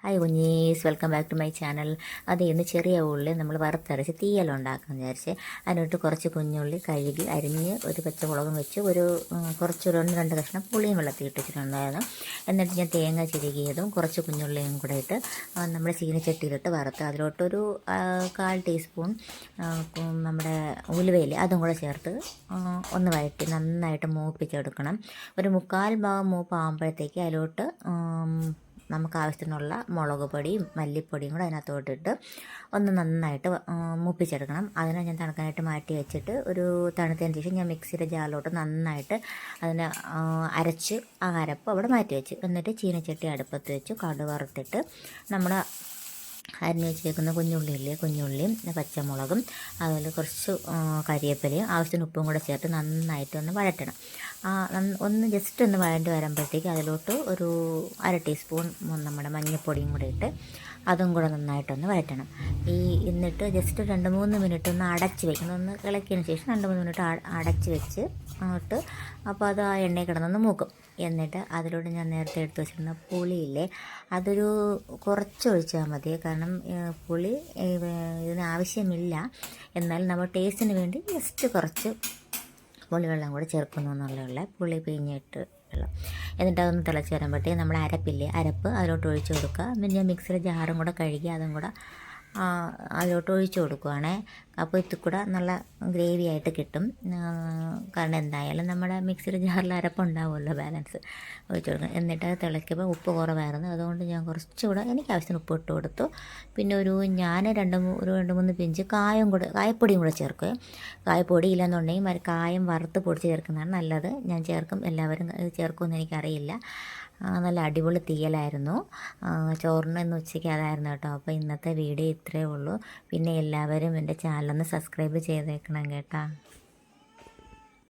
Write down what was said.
Hi കുഞ്ഞീസ്, welcome back to my channel. അത് ഇന്ന് ചെറിയ ഉള്ളി നമ്മൾ വറുത്തരച്ച് തീയലുണ്ടാക്കാമെന്ന് വിചാരിച്ച് അതിനോട്ട് കുറച്ച് കുഞ്ഞുള്ളി കഴുകി അരിഞ്ഞ് ഒരു പച്ചമുളകും വെച്ച് കുറച്ച് രണ്ട് കഷ്ണം പുളിയും വെള്ളത്തിൽ ഇട്ടിട്ടുണ്ടായിരുന്നു. എന്നിട്ട് ഞാൻ തേങ്ങ ചിരുകിയതും കുറച്ച് കുഞ്ഞുള്ളിയും കൂടെ ഇട്ട് നമ്മുടെ ചീനച്ചട്ടിയിലിട്ട് വറുത്ത് അതിലോട്ടൊരു 1/4 ടീസ്പൂൺ നമ്മുടെ ഉലുവയില അതും കൂടെ ചേർത്ത് ഒന്ന് വഴറ്റി നന്നായിട്ട് മൂപ്പിച്ചെടുക്കണം. ഒരു 1/4 ഭാഗം മൂപ്പാകുമ്പോഴത്തേക്ക് അതിലോട്ട് നമുക്ക് ആവശ്യത്തിനുള്ള മുളക് പൊടിയും മല്ലിപ്പൊടിയും കൂടെ അതിനകത്തോട്ടിട്ട് ഒന്ന് നന്നായിട്ട് മൂപ്പിച്ചെടുക്കണം. അതിനെ ഞാൻ തണുക്കാനായിട്ട് മാറ്റി വെച്ചിട്ട് ഒരു തണുത്തതിന് ശേഷം ഞാൻ മിക്സിയുടെ ജാറിലോട്ട് നന്നായിട്ട് അതിനെ അരച്ച് ആ അരപ്പ് അവിടെ മാറ്റി വെച്ച് എന്നിട്ട് ചീനച്ചട്ടി അടുപ്പത്ത് വെച്ച് കടുക് വറുത്തിട്ട് നമ്മൾ അരിഞ്ഞ് വെച്ചേക്കുന്ന കുഞ്ഞുള്ളിയും പച്ചമുളകും അതുപോലെ കുറച്ച് കരിവേപ്പിലയും ആവശ്യത്തിന് ഉപ്പും കൂടെ ചേർത്ത് നന്നായിട്ടൊന്ന് വഴറ്റണം. ഒന്ന് ജസ്റ്റ് ഒന്ന് വഴണ്ടി വരുമ്പോഴത്തേക്ക് അതിലോട്ട് ഒരു 1/2 ടീസ്പൂൺ നമ്മുടെ മഞ്ഞൾപ്പൊടിയും കൂടെ ഇട്ട് അതും കൂടെ നന്നായിട്ടൊന്ന് വഴറ്റണം. എന്നിട്ട് ജസ്റ്റ് 2-3 മിനിറ്റ് ഒന്ന് അടച്ച് വെക്കണം. ഒന്ന് ഇളക്കിയതിന് ശേഷം 2-3 മിനിറ്റ് അടച്ച് വെച്ച് അപ്പോൾ അത് ആ എണ്ണയിൽ കിടന്നൊന്ന് മൂക്കും. എന്നിട്ട് അതിലൂടെ ഞാൻ നേരത്തെ എടുത്ത് വെച്ചിരുന്ന പുളിയില്ലേ, അതൊരു കുറച്ച് ഒഴിച്ചാൽ മതി. കാരണം പുളി ഇതിന് ആവശ്യമില്ല, എന്നാൽ നമ്മൾ ടേസ്റ്റിന് വേണ്ടി ജസ്റ്റ് കുറച്ച് പുളിവെള്ളം കൂടെ ചേർക്കുന്നു എന്നുള്ള പുളി പിഴിഞ്ഞിട്ട് വെള്ളം. എന്നിട്ട് അതൊന്ന് തിളച്ച് വരുമ്പോഴത്തേക്ക് നമ്മൾ അരപ്പ് അതിലോട്ട് ഒഴിച്ച് കൊടുക്കുക. പിന്നെ ഞാൻ മിക്സിയുടെ ജാറും കൂടെ കഴുകി അതും കൂടെ അതിലോട്ട് ഒഴിച്ച് കൊടുക്കുവാണേ. അപ്പോൾ ഇതിൽ കൂടെ നല്ല ഗ്രേവി ആയിട്ട് കിട്ടും. കാരണം എന്തായാലും നമ്മുടെ മിക്സിയുടെ ജാറിൽ അരപ്പുണ്ടാവുമല്ലോ, ബാലൻസ് ഒഴിച്ച് കൊടുക്കണം. എന്നിട്ട് അത് തിളയ്ക്കുമ്പോൾ ഉപ്പ് കുറവായിരുന്നു, അതുകൊണ്ട് ഞാൻ കുറച്ചുകൂടെ എനിക്ക് ആവശ്യത്തിന് ഉപ്പ് ഇട്ട് കൊടുത്തു. പിന്നെ ഞാൻ 2-3 പിഞ്ച് കായപ്പൊടിയും കൂടെ ചേർക്കുക. കായപ്പൊടി ഇല്ലെന്നുണ്ടെങ്കിൽ കായം വറുത്ത് പൊടിച്ച് ചേർക്കുന്നതാണ് നല്ലത്. ഞാൻ ചേർക്കും, എല്ലാവരും ചേർക്കുമെന്ന് എനിക്കറിയില്ല. നല്ല അടിപൊളി തീയലായിരുന്നു. ചോറിന് ഇന്ന് ഉച്ചയ്ക്ക് അതായിരുന്നു കേട്ടോ. അപ്പോൾ ഇന്നത്തെ വീഡിയോ ഇത്രയേ ഉള്ളൂ. പിന്നെ എല്ലാവരും എൻ്റെ ചാനലൊന്ന് സബ്സ്ക്രൈബ് ചെയ്തേക്കണം കേട്ടോ.